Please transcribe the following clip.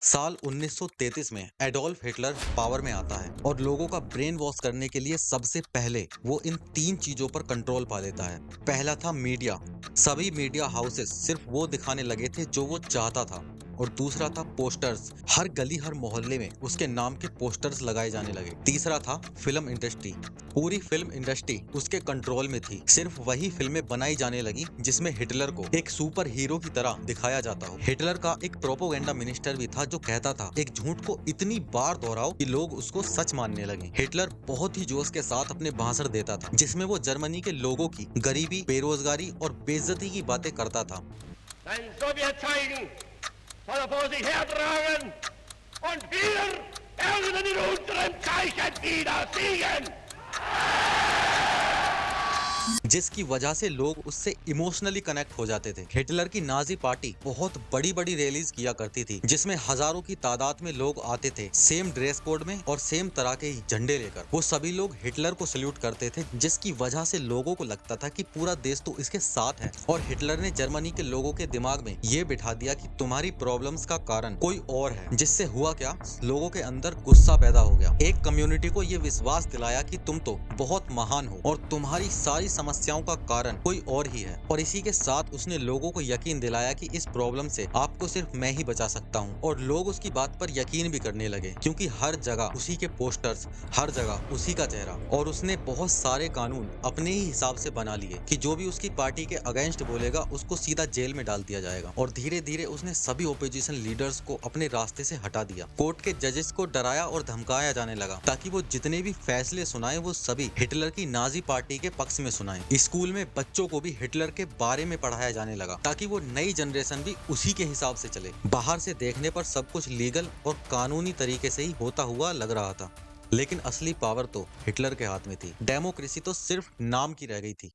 साल 1933 में Adolf Hitler power में आता है और लोगों का ब्रेन वॉश करने के लिए सबसे पहले वो इन तीन चीजों पर कंट्रोल पा लेता है। पहला था मीडिया। सभी मीडिया हाउसेस सिर्फ वो दिखाने लगे थे जो वो चाहता था। और दूसरा था पोस्टर्स। हर गली हर मोहल्ले में उसके नाम के पोस्टर्स लगाए जाने लगे। तीसरा था फिल्म इंडस्ट्री। पूरी फिल्म इंडस्ट्री उसके कंट्रोल में थी। सिर्फ वही फिल्में बनाई जाने लगी जिसमें हिटलर को एक सुपर हीरो की तरह दिखाया जाता हो। हिटलर का एक प्रोपोगेंडा मिनिस्टर भी था जो कहता था एक झूठ को इतनी बार दोहराओ कि लोग उसको सच मानने लगे। हिटलर बहुत ही जोश के साथ अपने भाषण देता था जिसमें वो जर्मनी के लोगों की गरीबी, बेरोजगारी और बेइज्जती की बातें करता था। Sein Sowjetzeichen soll er vor sich hertragen und wir werden in unserem Zeichen wieder siegen! जिसकी वजह से लोग उससे इमोशनली कनेक्ट हो जाते थे। हिटलर की नाजी पार्टी बहुत बड़ी बड़ी रैलीज किया करती थी जिसमें हजारों की तादाद में लोग आते थे, सेम ड्रेस कोड में और सेम तरह के ही झंडे लेकर। वो सभी लोग हिटलर को सल्यूट करते थे जिसकी वजह से लोगों को लगता था कि पूरा देश तो इसके साथ है। और हिटलर ने जर्मनी के लोगों के दिमाग में ये बिठा दिया कि तुम्हारी प्रॉब्लम्स का कारण कोई और है। जिससे हुआ क्या, लोगों के अंदर गुस्सा पैदा हो गया। एक कम्युनिटी को ये विश्वास दिलाया कि तुम तो बहुत महान हो और तुम्हारी सारी समस्याओं का कारण कोई और ही है। और इसी के साथ उसने लोगों को यकीन दिलाया कि इस प्रॉब्लम से आपको सिर्फ मैं ही बचा सकता हूँ। और लोग उसकी बात पर यकीन भी करने लगे क्योंकि हर जगह उसी के पोस्टर्स, हर जगह उसी का चेहरा। और उसने बहुत सारे कानून अपने ही हिसाब से बना लिए कि जो भी उसकी पार्टी के अगेंस्ट बोलेगा उसको सीधा जेल में डाल दिया जाएगा। और धीरे धीरे उसने सभी ओपोजिशन लीडर्स को अपने रास्ते से हटा दिया। कोर्ट के जजेस को डराया और धमकाया जाने लगा ताकि वो जितने भी फैसले सुनाए वो सभी हिटलर की नाजी पार्टी के पक्ष में सुनाए। स्कूल में बच्चों को भी हिटलर के बारे में पढ़ाया जाने लगा ताकि वो नई जनरेशन भी उसी के हिसाब से चले। बाहर से देखने पर सब कुछ लीगल और कानूनी तरीके से ही होता हुआ लग रहा था, लेकिन असली पावर तो हिटलर के हाथ में थी। डेमोक्रेसी तो सिर्फ नाम की रह गई थी।